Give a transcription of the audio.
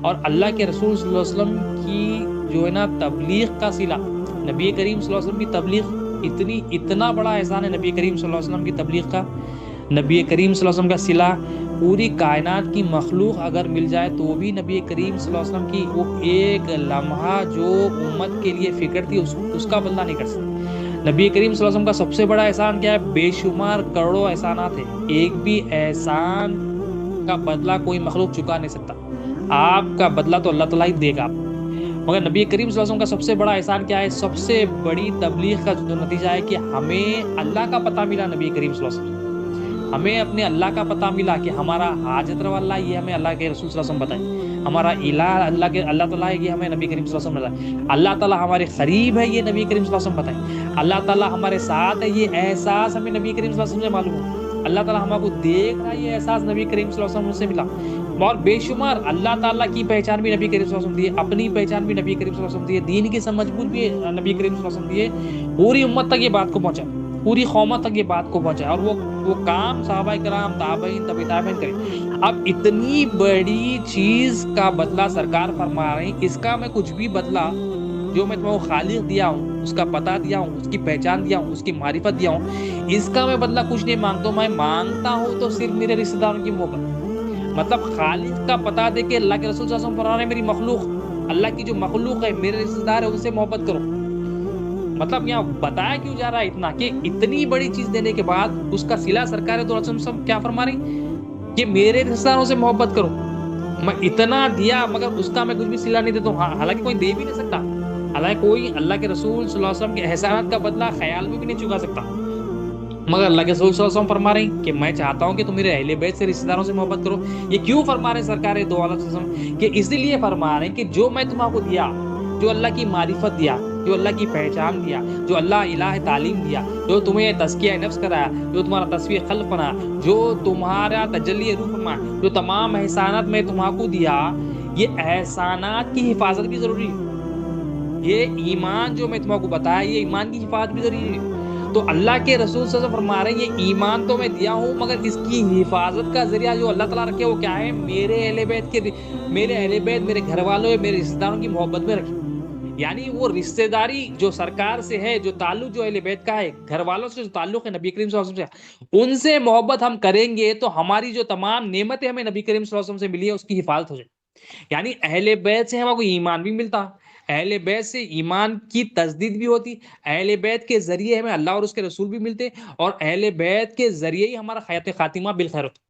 اور اللہ کے رسول صلی اللہ علیہ وسلم کی جو ہے نا تبلیغ کا صلہ، نبی کریم صلی اللہ علیہ وسلم کی تبلیغ، اتنا بڑا احسان ہے نبی کریم صلی اللہ علیہ وسلم کی تبلیغ کا، نبی کریم صلی اللہ علیہ وسلم کا صلہ پوری کائنات کی مخلوق اگر مل جائے تو بھی نبی کریم صلی اللہ علیہ وسلم کی وہ ایک لمحہ جو امت کے لیے فکر تھی اس کا بدلہ نہیں کر سکتے۔ نبی کریم صلی اللہ علیہ وسلم کا سب سے بڑا احسان کیا ہے؟ بے شمار کروڑوں احسانات ہیں، ایک بھی احسان کا بدلہ کوئی مخلوق چکا نہیں سکتا، آپ کا بدلہ تو اللہ تعالیٰ ہی دے گا آپ کو۔ مگر نبی کریم صلی اللہ علیہ وسلم کا سب سے بڑا احسان کیا ہے؟ سب سے بڑی تبلیغ کا جو نتیجہ ہے کہ ہمیں اللہ کا پتہ ملا، نبی کریم صلی اللہ علیہ وسلم ہمیں اپنے اللہ کا پتہ ملا کہ ہمارا حاجت روا اللہ یہ ہمیں اللہ کے رسول صلی اللہ علیہ وسلم بتائے، ہمارا الہ اللہ تعالیٰ ہے یہ ہمیں نبی کریم صلی اللہ علیہ وسلم بتائے، اللہ تعالیٰ ہمارے قریب ہے یہ نبی کریم صلی اللہ علیہ وسلم بتائے، اللہ تعالیٰ ہمارے ساتھ ہے یہ احساس ہمیں نبی کریم صلی اللہ علیہ وسلم سے معلوم ہو، اللہ تعالیٰ ہم کو دیکھ رہا ہے یہ احساس نبی کریم صلی اللہ علیہ وسلم سے ملا، اور بے شمار اللہ تعالیٰ کی پہچان بھی نبی کریم صلی اللہ علیہ وسلم دی ہے، اپنی پہچان بھی نبی کریم صلی اللہ علیہ وسلم دی ہے، دین کی سمجھ بوجھ بھی نبی کریم صلی اللہ علیہ وسلم دی ہے، پوری امت تک یہ بات کو پہنچا، پوری قومت تک یہ بات کو پہنچا، اور وہ کام صحابہ کرام تابعین تبی تابعین کرے۔ اب اتنی بڑی چیز کا بدلہ سرکار فرما رہے ہیں، اس کا میں کچھ بھی بدلہ جو میں تمہیں خالق دیا ہوں، اس کا پتہ دیا ہوں، اس کی پہچان دیا ہوں، اس کی معرفت دیا ہوں، اس کا میں بدلہ کچھ نہیں مانگتا ہوں، میں مانگتا ہوں تو صرف میرے رشتہ داروں کی محبت۔ مطلب خالق کا پتہ دے کے اللہ کے رسول صلی اللہ علیہ وسلم فرما رہے ہیں میری مخلوق، اللہ کی جو مخلوق ہے میرے رشتہ دار ہے ان سے محبت کرو۔ مطلب یہاں بتایا کیوں جا رہا ہے اتنا کہ اتنی بڑی چیز دینے کے بعد اس کا صلہ سرکار دو علیہ وسلم کیا فرما رہی کہ میرے رشتہ داروں سے محبت کرو، میں اتنا دیا مگر اس کا میں کچھ بھی صلہ نہیں دیتا ہوں، حالانکہ کوئی دے بھی نہیں سکتا، حالانکہ کوئی اللہ کے رسول صلی اللہ علیہ وسلم کے احسانات کا بدلہ خیال میں بھی نہیں چکا سکتا، مگر اللہ کے رسول صلی اللہ علیہ وسلم فرما رہے ہیں کہ میں چاہتا ہوں کہ تم میرے اہل بیت سے رشتہ داروں سے محبت کرو۔ یہ کیوں فرما رہے ہیں سرکار دو علیہ وسلم؟ کہ اس لیے فرما رہے ہیں کہ جو میں تمہیں کو دیا، جو اللہ کی معرفت دیا، جو اللہ کی پہچان دیا، جو اللہ الہ تعلیم دیا، جو تمہیں تزکیہ نفس کرایا، جو تمہارا تصویر خلق بنا، جو تمہارا تجلی روح بنا، جو تمام احسانات میں تمہیں کو دیا، یہ احسانات کی حفاظت بھی ضروری ہے، یہ ایمان جو میں تمہیں کو بتایا یہ ایمان کی حفاظت بھی ضروری ہے۔ تو اللہ کے رسول صلی اللہ علیہ وسلم فرما رہے ہیں یہ ایمان تو میں دیا ہوں مگر اس کی حفاظت کا ذریعہ جو اللہ تعالیٰ رکھے وہ کیا ہے؟ میرے اہل بیت میرے گھر والوں میرے رشتہ داروں کی محبت میں رکھے، یعنی وہ رشتہ داری جو سرکار سے ہے، جو تعلق جو اہل بیت کا ہے، گھر والوں سے جو تعلق ہے نبی کریم صلی اللہ علیہ وسلم سے، ان سے محبت ہم کریں گے تو ہماری جو تمام نعمتیں ہمیں نبی کریم صلی اللہ علیہ وسلم سے ملی ہے اس کی حفاظت ہو جائے، یعنی اہل بیت سے ہمیں کو ایمان بھی ملتا، اہل بیت سے ایمان کی تجدید بھی ہوتی، اہل بیت کے ذریعے ہمیں اللہ اور اس کے رسول بھی ملتے، اور اہل بیت کے ذریعے ہی ہمارا حیات خاتمہ بالخیر ہوتا۔